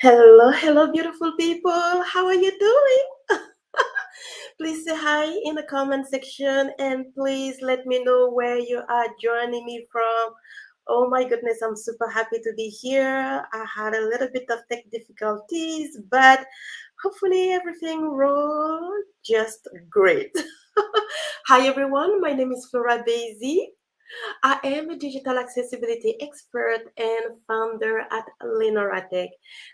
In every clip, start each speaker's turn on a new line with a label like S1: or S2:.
S1: Hello, hello, beautiful people. How are you doing? Please say hi in the comment section and please let me know where you are joining me from. Oh my goodness, I'm super happy to be here. I had a little bit of tech difficulties, but hopefully everything rolled just great. Hi everyone, my name is Flora Daisy. I am a digital accessibility expert and founder at Linoratech.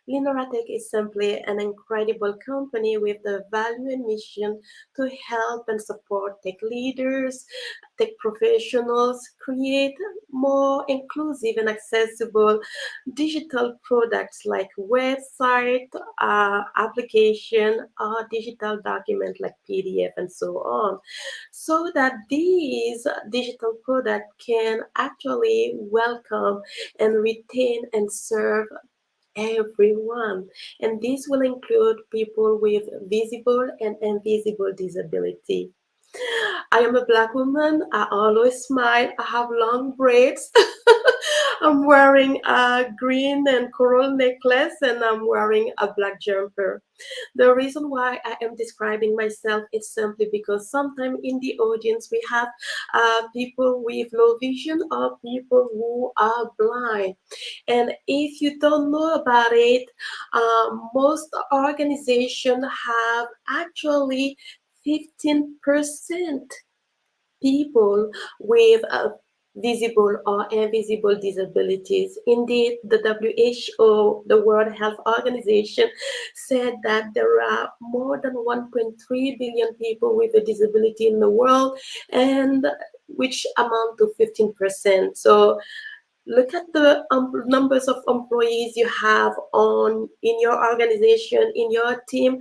S1: Linoratech is simply an incredible company with the value and mission to help and support tech leaders, tech professionals create more inclusive and accessible digital products like website, application, or digital document like PDF and so on, so that these digital products can actually welcome and retain and serve everyone. And this will include people with visible and invisible disability. I am a black woman. I always smile. I have long braids. I'm wearing a green and coral necklace and I'm wearing a black jumper. The reason why I am describing myself is simply because sometimes in the audience we have people with low vision or people who are blind. And if you don't know about it, most organizations have actually 15% people with visible or invisible disabilities. Indeed, the WHO, the World Health Organization, said that there are more than 1.3 billion people with a disability in the world, and which amount to 15%. So look at the numbers of employees you have on in your organization, in your team.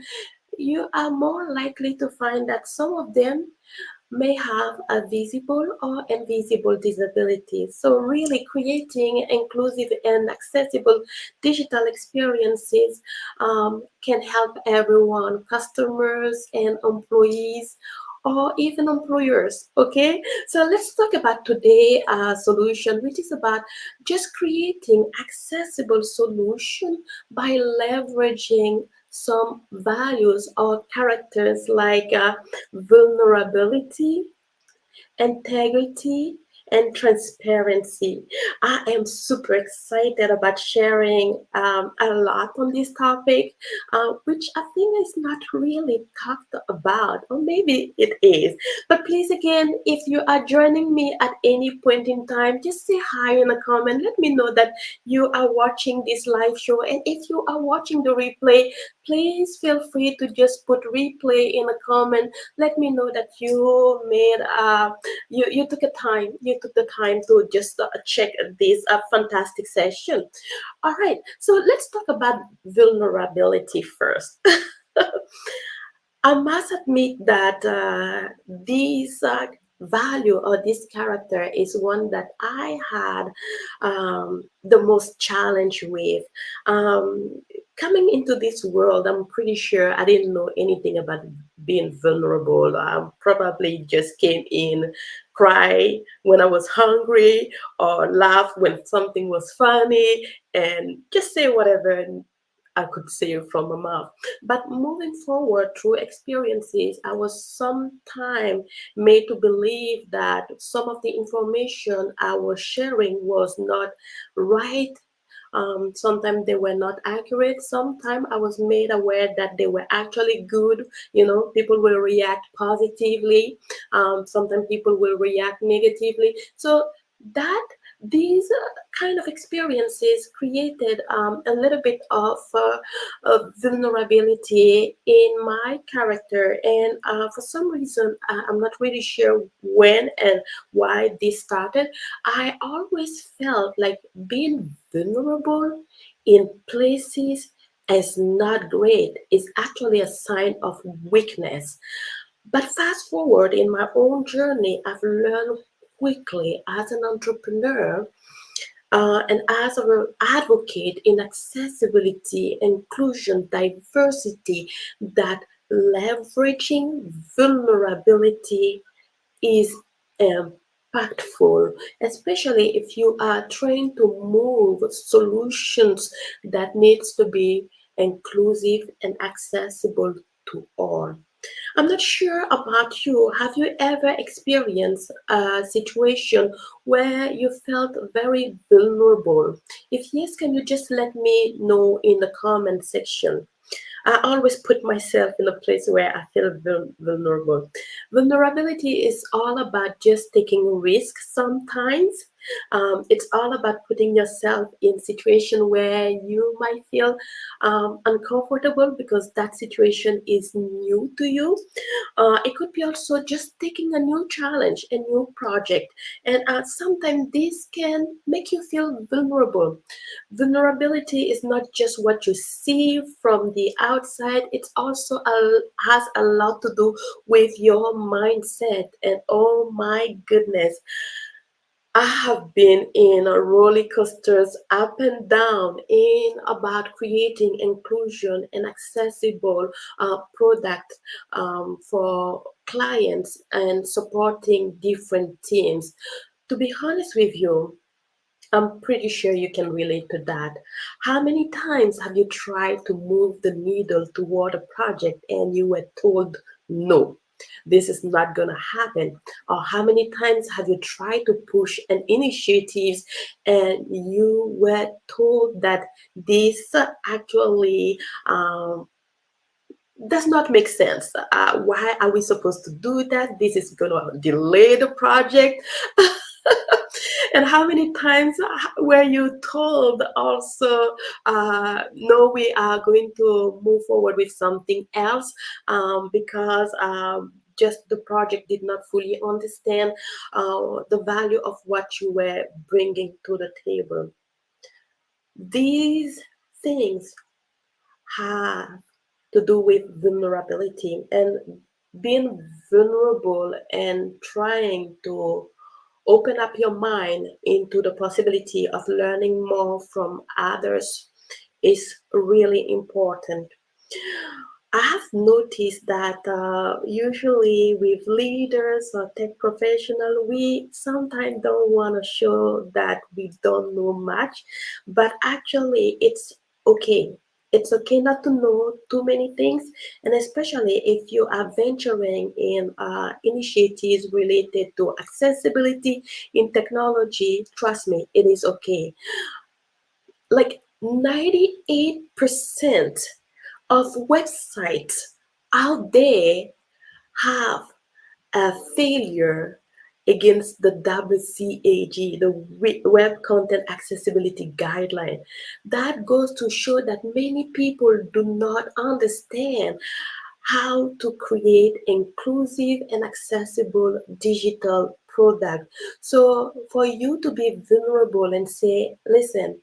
S1: You are more likely to find that some of them may have a visible or invisible disability. So really creating inclusive and accessible digital experiences can help everyone, customers and employees, or even employers. Okay, so let's talk about today solution, which is about just creating accessible solution by leveraging some values or characters like vulnerability, integrity, and transparency. I am super excited about sharing a lot on this topic, which I think is not really talked about, or maybe it is. But please, again, if you are joining me at any point in time, just say hi in a comment. Let me know that you are watching this live show. And if you are watching the replay, please feel free to just put replay in a comment. Let me know that you made you took a time you took the time to just check this fantastic session. All right, so let's talk about vulnerability first. I must admit that this value or this character is one that I had the most challenge with. Um, Coming into this world, I'm pretty sure I didn't know anything about being vulnerable. I probably just came in, cry when I was hungry, or laugh when something was funny, and just say whatever I could say from my mouth. But moving forward through experiences, I was sometimes made to believe that some of the information I was sharing was not right. Sometimes they were not accurate. Sometimes I was made aware that they were actually good. You know, people will react positively. Sometimes people will react negatively. So that these kind of experiences created a little bit of vulnerability in my character, and for some reason I'm not really sure when and why this started. I always felt like being vulnerable in places is not great. It's actually a sign of weakness. But fast forward in my own journey, I've learned quickly as an entrepreneur and as an advocate in accessibility, inclusion, diversity, that leveraging vulnerability is impactful, especially if you are trying to move solutions that needs to be inclusive and accessible to all. I'm not sure about you. Have you ever experienced a situation where you felt very vulnerable? If yes, can you just let me know in the comment section? I always put myself in a place where I feel vulnerable. Vulnerability is all about just taking risks sometimes. It's all about putting yourself in situation where you might feel uncomfortable because that situation is new to you. It could be also just taking a new challenge, a new project, and sometimes this can make you feel vulnerable. Vulnerability is not just what you see from the outside, it's also has a lot to do with your mindset. And oh my goodness, I have been in a roller coasters up and down in about creating inclusion and accessible product for clients and supporting different teams. To be honest with you, I'm pretty sure you can relate to that. How many times have you tried to move the needle toward a project and you were told no? This is not going to happen. Or how many times have you tried to push an initiative and you were told that this actually does not make sense? Why are we supposed to do that? This is going to delay the project. And how many times were you told also, no, we are going to move forward with something else because just the project did not fully understand the value of what you were bringing to the table? These things have to do with vulnerability, and being vulnerable and trying to open up your mind into the possibility of learning more from others is really important. I have noticed that usually with leaders or tech professional, we sometimes don't want to show that we don't know much, but actually it's okay. It's okay not to know too many things, and especially if you are venturing in initiatives related to accessibility in technology. Trust me, it is okay. Like 98% of websites out there have a failure against the WCAG, the Web Content Accessibility Guideline. That goes to show that many people do not understand how to create inclusive and accessible digital product. So for you to be vulnerable and say, listen,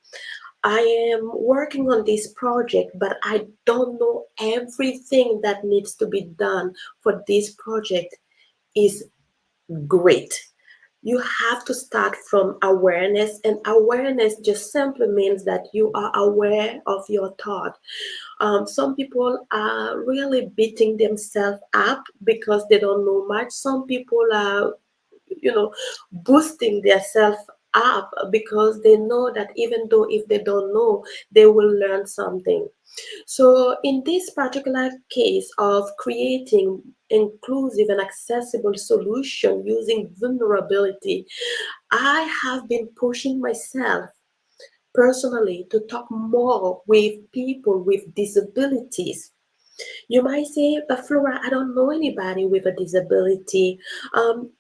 S1: I am working on this project, but I don't know everything that needs to be done for this project, is great. You have to start from awareness, and awareness just simply means that you are aware of your thought. Some people are really beating themselves up because they don't know much. Some people are, boosting themselves up because they know that even though if they don't know, they will learn something. So in this particular case of creating inclusive and accessible solution using vulnerability, I have been pushing myself personally to talk more with people with disabilities. You might say, but Flora, I don't know anybody with a disability. Um,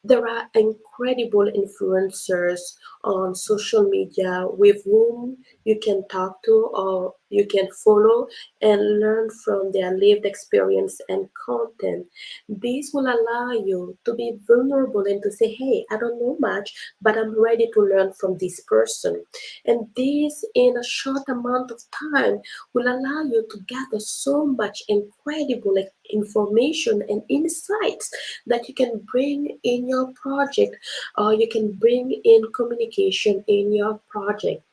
S1: there are incredible influencers on social media with whom you can talk to or you can follow and learn from their lived experience and content. This will allow you to be vulnerable and to say, hey, I don't know much, but I'm ready to learn from this person. And this, in a short amount of time, will allow you to gather so much incredible information and insights that you can bring in your project or you can bring in communication in your project.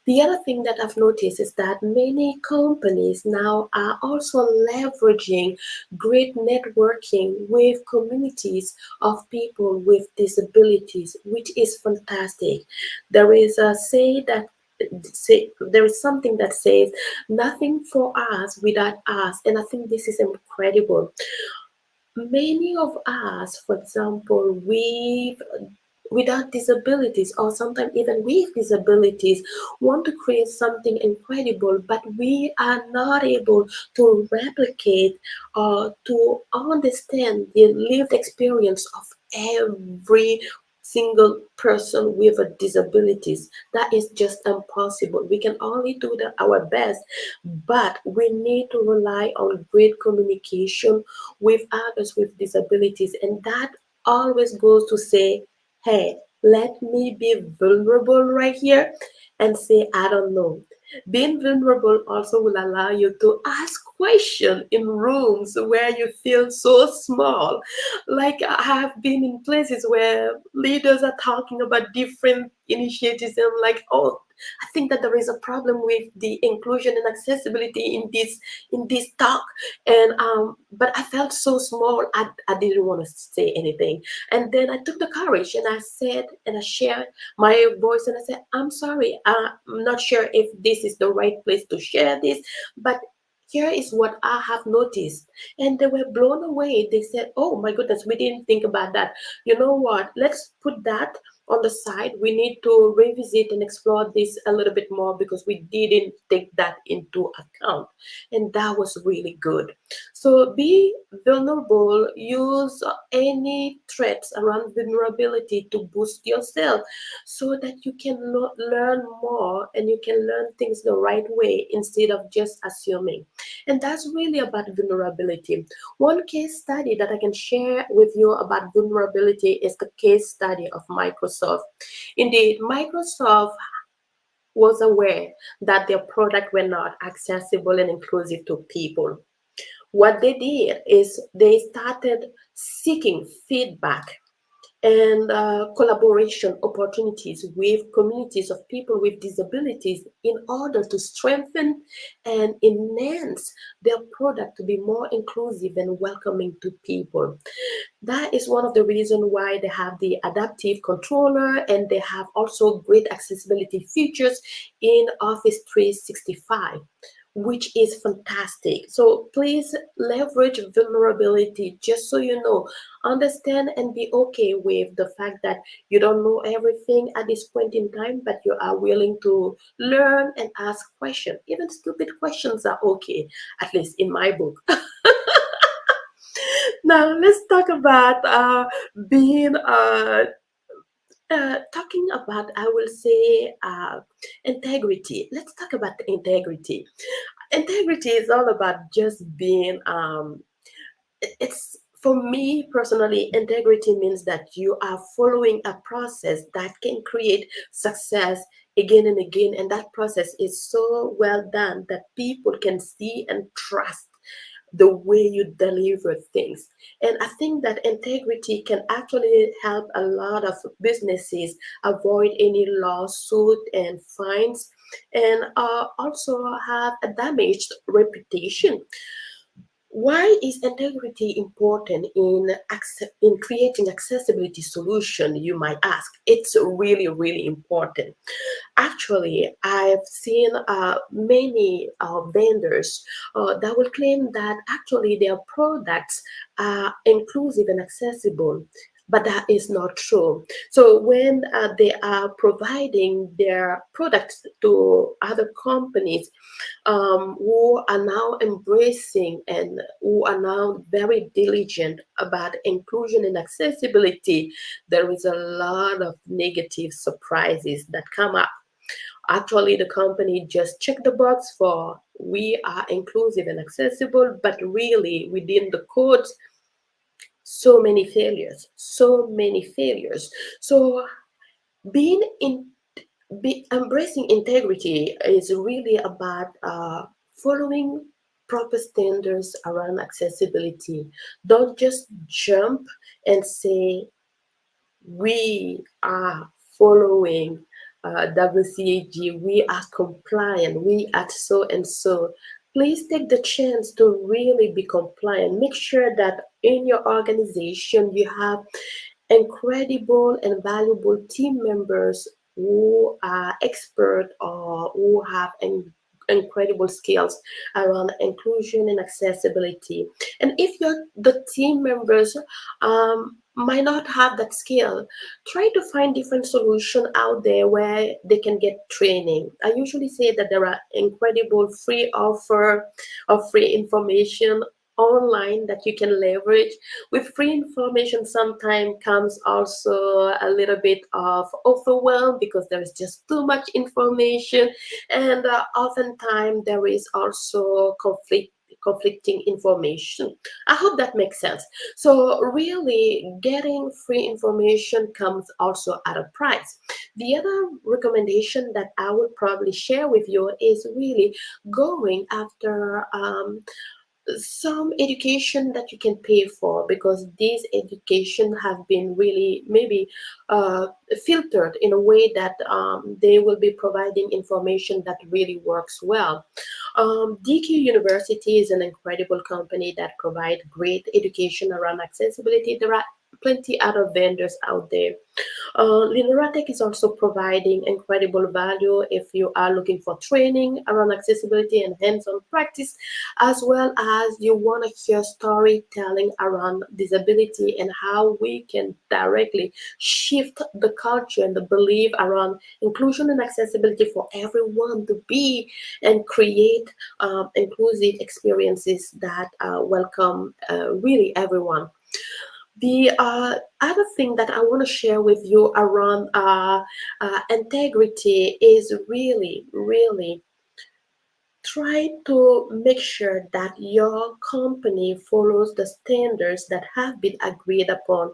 S1: The other thing that I've noticed is that many companies now are also leveraging great networking with communities of people with disabilities, which is fantastic. There is a there is something that says nothing for us without us, and I think this is incredible. Many of us, for example, without disabilities, or sometimes even with disabilities, want to create something incredible, but we are not able to replicate or to understand the lived experience of every single person with a disabilities. That is just impossible. We can only do our best, but we need to rely on great communication with others with disabilities, and that always goes to say, hey, let me be vulnerable right here and say, I don't know. Being vulnerable also will allow you to ask questions in rooms where you feel so small. Like I have been in places where leaders are talking about different initiatives, and I'm like, oh, I think that there is a problem with the inclusion and accessibility in this talk, and but I felt so small. I didn't want to say anything, and then I took the courage and I said and I shared my voice and I said, I'm sorry, I'm not sure if this is the right place to share this, but here is what I have noticed. And they were blown away. They said, oh my goodness, we didn't think about that. You know what? Let's put that on the side. We need to revisit and explore this a little bit more because we didn't take that into account. And that was really good. So be vulnerable, use any threats around vulnerability to boost yourself so that you can learn more and you can learn things the right way instead of just assuming. And that's really about vulnerability. One case study that I can share with you about vulnerability is the case study of Microsoft. Indeed, Microsoft was aware that their product were not accessible and inclusive to people. What they did is they started seeking feedback and collaboration opportunities with communities of people with disabilities in order to strengthen and enhance their product to be more inclusive and welcoming to people. That is one of the reasons why they have the adaptive controller, and they have also great accessibility features in Office 365, which is fantastic. So please leverage vulnerability, just so you know, understand and be okay with the fact that you don't know everything at this point in time, but you are willing to learn and ask questions. Even stupid questions are okay, at least in my book. Now let's talk about being talking about, I will say, integrity. Let's talk about integrity. Integrity is all about just being it's for me personally, integrity means that you are following a process that can create success again and again, and that process is so well done that people can see and trust the way you deliver things. And I think that integrity can actually help a lot of businesses avoid any lawsuit and fines, and also have a damaged reputation. Why is integrity important in creating accessibility solution, you might ask? It's really, really important. Actually, I've seen many vendors that will claim that actually their products are inclusive and accessible, but that is not true. So when they are providing their products to other companies who are now embracing and who are now very diligent about inclusion and accessibility, there is a lot of negative surprises that come up. Actually, the company just checked the box for we are inclusive and accessible, but really within the codes, so many failures, so many failures. So being in embracing integrity is really about following proper standards around accessibility. Don't just jump and say we are following WCAG, we are compliant, we are so and so. Please take the chance to really be compliant. Make sure that in your organization you have incredible and valuable team members who are expert or who have incredible skills around inclusion and accessibility. And if the team members might not have that skill, try to find different solutions out there where they can get training. I usually say that there are incredible free offer of free information online that you can leverage. With free information sometimes comes also a little bit of overwhelm because there is just too much information, and oftentimes there is also conflicting information. I hope that makes sense. So really getting free information comes also at a price. The other recommendation that I would probably share with you is really going after some education that you can pay for, because these education have been really maybe uh, filtered in a way that they will be providing information that really works well. DQ University is an incredible company that provide great education around accessibility. There are plenty other vendors out there. Linoratech is also providing incredible value if you are looking for training around accessibility and hands-on practice, as well as you want to hear storytelling around disability and how we can directly shift the culture and the belief around inclusion and accessibility for everyone to be and create inclusive experiences that welcome really everyone. The other thing that I want to share with you around integrity is really try to make sure that your company follows the standards that have been agreed upon.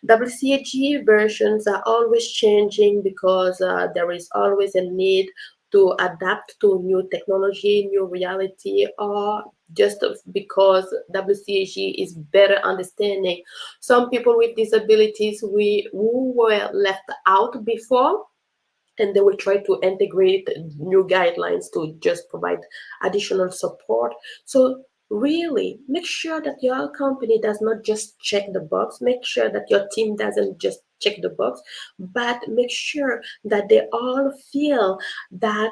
S1: WCAG versions are always changing because there is always a need to adapt to new technology, new reality, or just because WCAG is better understanding some people with disabilities who were left out before, and they will try to integrate new guidelines to just provide additional support. So really make sure that your company does not just check the box, make sure that your team doesn't just check the box, but make sure that they all feel that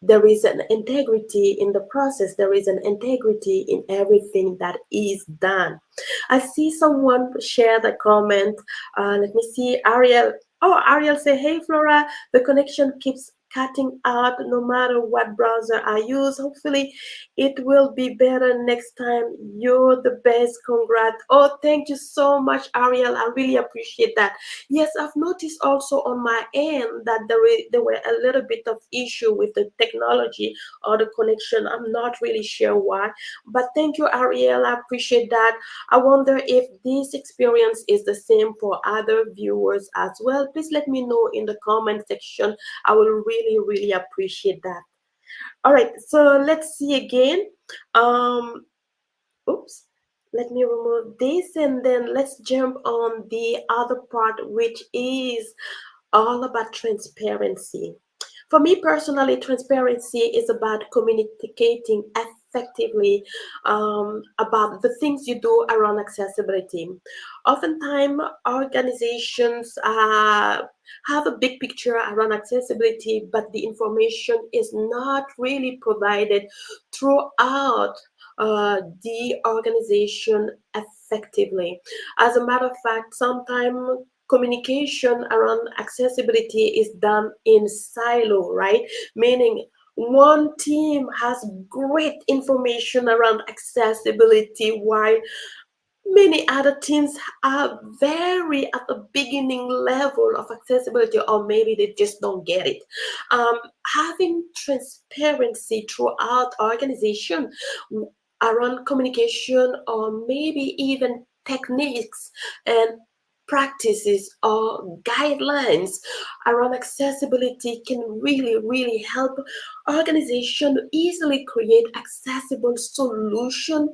S1: there is an integrity in the process, there is an integrity in everything that is done. I see someone share the comment. Let me see, Ariel. Oh, Ariel say, hey Flora, the connection keeps cutting out no matter what browser I use. Hopefully it will be better next time. You're the best. Congrats. Oh, thank you so much, Ariel. I really appreciate that. Yes, I've noticed also on my end that there were a little bit of issue with the technology or the connection. I'm not really sure why, but thank you, Ariel. I appreciate that. I wonder if this experience is the same for other viewers as well. Please let me know in the comment section. I will really appreciate that. All right, so let's see again. Um, oops. Let me remove this and then let's jump on the other part, which is all about transparency. For me personally, transparency is about communicating effectively about the things you do around accessibility. Oftentimes, organizations have a big picture around accessibility, but the information is not really provided throughout the organization effectively. As a matter of fact, sometimes communication around accessibility is done in silo, right? Meaning one team has great information around accessibility while many other teams are very at the beginning level of accessibility, or maybe they just don't get it. Having transparency throughout organization around communication, or maybe even techniques and practices or guidelines around accessibility can really help organization easily create accessible solution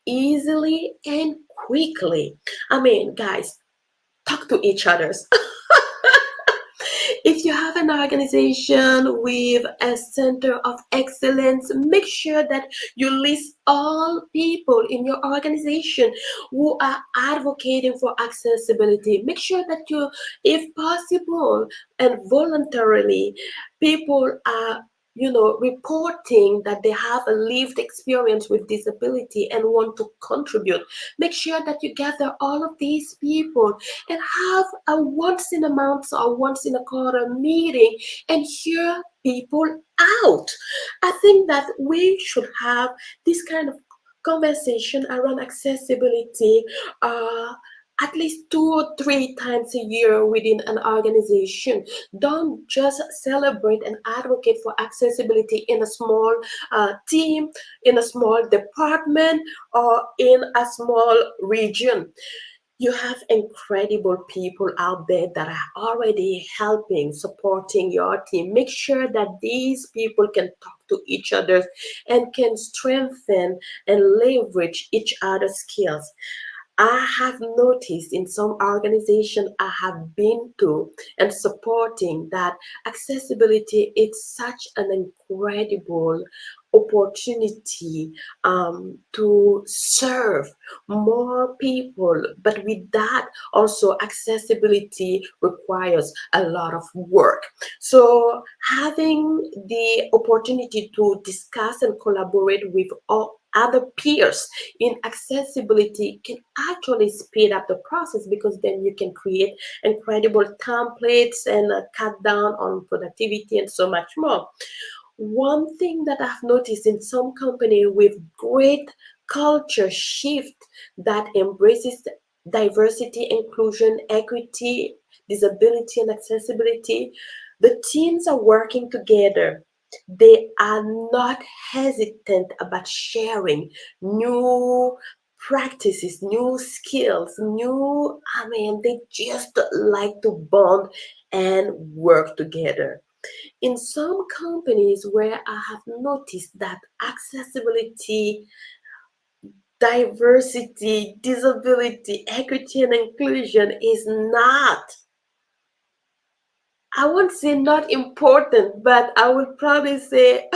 S1: easily and quickly. I mean, guys, talk to each others. If you have an organization with a center of excellence, make sure that you list all people in your organization who are advocating for accessibility. Make sure that you, if possible and voluntarily, people are reporting that they have a lived experience with disability and want to contribute. Make sure that you gather all of these people and have a once in a month or once in a quarter meeting and hear people out. I think that we should have this kind of conversation around accessibility uh, at least 2 or 3 times a year within an organization. Don't just celebrate and advocate for accessibility in a small team, in a small department, or in a small region. You have incredible people out there that are already helping, supporting your team. Make sure that these people can talk to each other and can strengthen and leverage each other's skills. I have noticed in some organization I have been to and supporting that accessibility is such an incredible opportunity to serve more people. But with that, also accessibility requires a lot of work. So having the opportunity to discuss and collaborate with all other peers in accessibility can actually speed up the process, because then you can create incredible templates and cut down on productivity and so much more. One thing that I've noticed in some company with great culture shift that embraces diversity, inclusion, equity, disability, and accessibility, the teams are working together. They are not hesitant about sharing new practices, new skills, they just like to bond and work together. In some companies where I have noticed that accessibility, diversity, disability, equity, and inclusion is not, I won't say not important, but I would probably say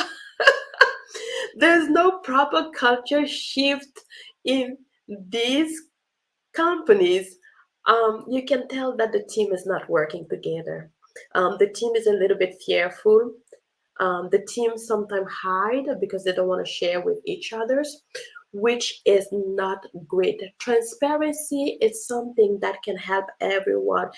S1: there's no proper culture shift in these companies. You can tell that the team is not working together. The team is a little bit fearful. The team sometimes hide because they don't want to share with each others, which is not great. Transparency is something that can help everyone.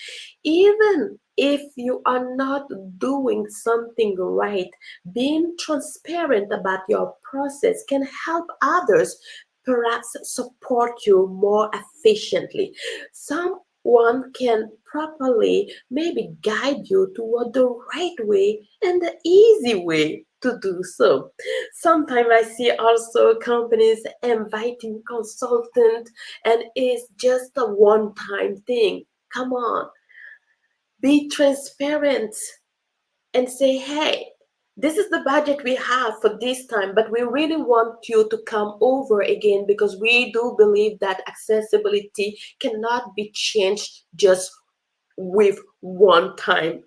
S1: Even if you are not doing something right, being transparent about your process can help others perhaps support you more efficiently. Someone can properly maybe guide you toward the right way and the easy way to do so. Sometimes I see also companies inviting consultant and it's just a one-time thing. Come on, be transparent and say, hey, this is the budget we have for this time, but we really want you to come over again because we do believe that accessibility cannot be changed just with one time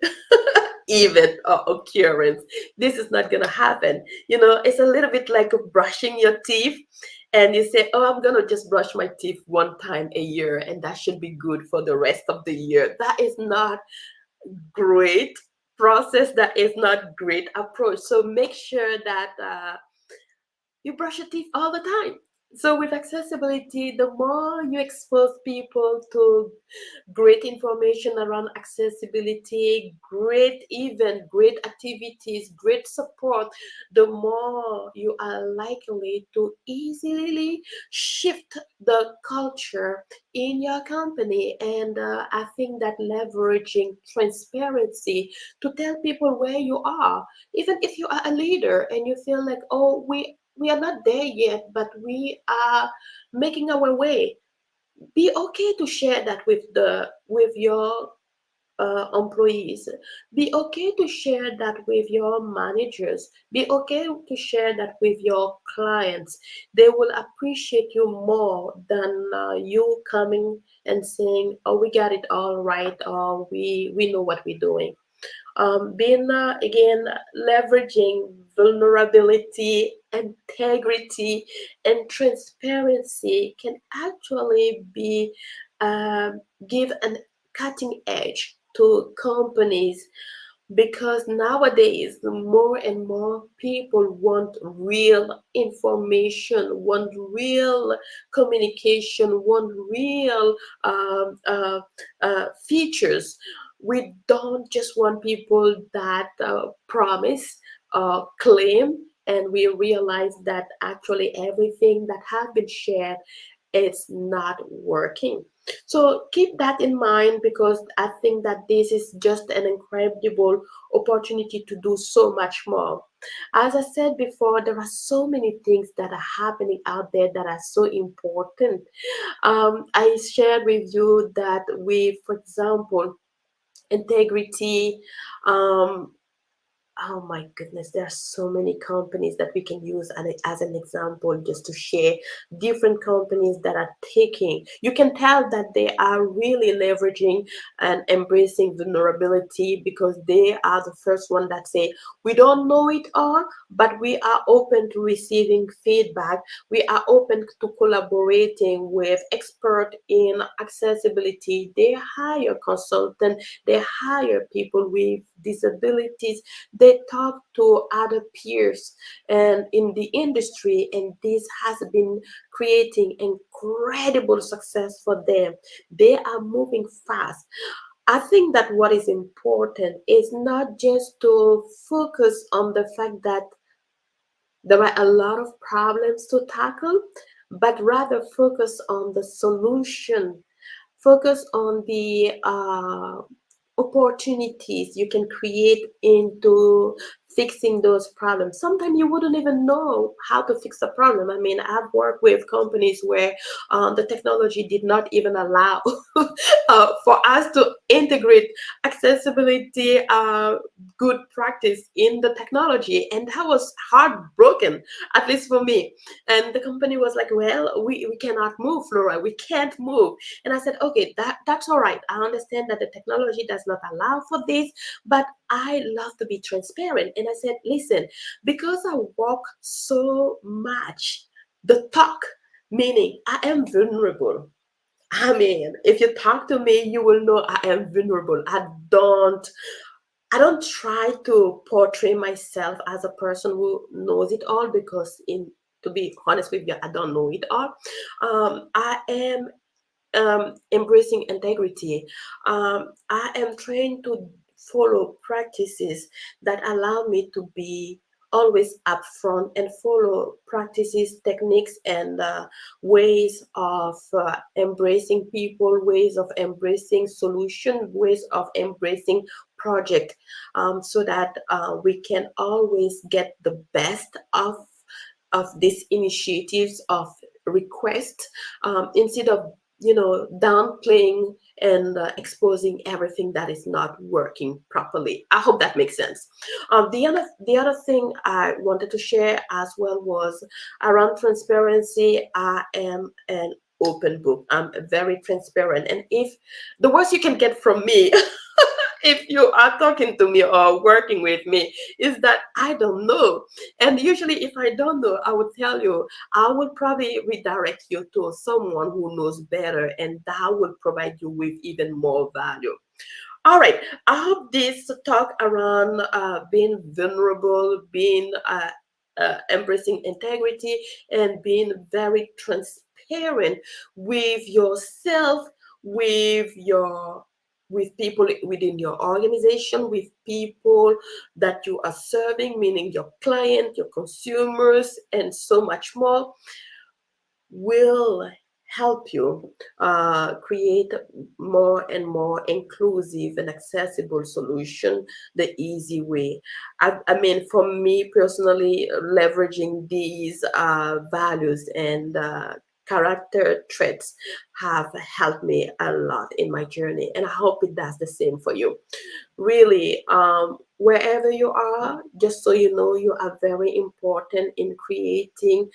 S1: event or occurrence. This is not going to happen. It's a little bit like brushing your teeth. And you say, oh, I'm going to just brush my teeth one time a year, and that should be good for the rest of the year. That is not great process. That is not great approach. So make sure that you brush your teeth all the time. So with accessibility, the more you expose people to great information around accessibility, great activities, great support, the more you are likely to easily shift the culture in your company. And I think that leveraging transparency to tell people where you are, even if you are a leader and you feel like, oh, we are not there yet, but we are making our way. Be okay to share that with your employees. Be okay to share that with your managers. Be okay to share that with your clients. They will appreciate you more than you coming and saying, "Oh, we got it all right," or "We know what we're doing." Being again leveraging vulnerability, integrity, and transparency can actually be give an cutting edge to companies, because nowadays more and more people want real information, want real communication, want real features. We don't just want people that promise, claim, and we realize that actually everything that has been shared, it's not working. So keep that in mind, because I think that this is just an incredible opportunity to do so much more. As I said before, there are so many things that are happening out there that are so important. I shared with you that we, for example, integrity, um, oh my goodness, there are so many companies that we can use as an example, just to share different companies that are taking. You can tell that they are really leveraging and embracing vulnerability, because they are the first one that say, we don't know it all, but we are open to receiving feedback. We are open to collaborating with expert in accessibility. They hire consultants, they hire people with disabilities, they talk to other peers and in the industry, and this has been creating incredible success for them. They are moving fast. I think that what is important is not just to focus on the fact that there are a lot of problems to tackle, but rather focus on the solution, focus on the opportunities you can create into fixing those problems. Sometimes you wouldn't even know how to fix a problem. I mean, I've worked with companies where the technology did not even allow for us to integrate accessibility good practice in the technology, and that was heartbroken, at least for me. And the company was like, well, we cannot move, Flora, we can't move. And I said, okay, that's all right. I understand that the technology does not allow for this, but I love to be transparent. And I said, listen, because I walk so much the talk, meaning I am vulnerable. I mean, if you talk to me, you will know I am vulnerable. I don't try to portray myself as a person who knows it all, because to be honest with you, I don't know it all. I am embracing integrity. I am trying to follow practices that allow me to be always upfront and follow practices, techniques, and ways of embracing people, ways of embracing solution, ways of embracing project, so that we can always get the best of these initiatives of request, instead of downplaying and exposing everything that is not working properly. I hope that makes sense. The other thing I wanted to share as well was around transparency. I am an open book. I'm very transparent, and if the worst you can get from me if you are talking to me or working with me is that I don't know. And usually, if I don't know, I would tell you, I will probably redirect you to someone who knows better, and that will provide you with even more value. All right, I hope this talk around being vulnerable, being embracing integrity, and being very transparent with yourself, with your with people within your organization, with people that you are serving, meaning your client, your consumers, and so much more, will help you create more and more inclusive and accessible solution the easy way. I mean, for me personally, leveraging these values and character traits have helped me a lot in my journey, and I hope it does the same for you. Really, wherever you are, just so you know, you are very important in creating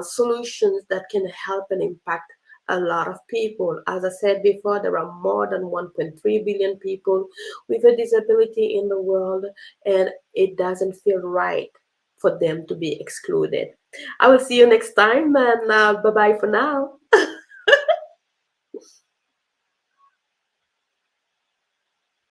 S1: solutions that can help and impact a lot of people. As I said before, there are more than 1.3 billion people with a disability in the world, and it doesn't feel right for them to be excluded. I will see you next time, and bye bye for now.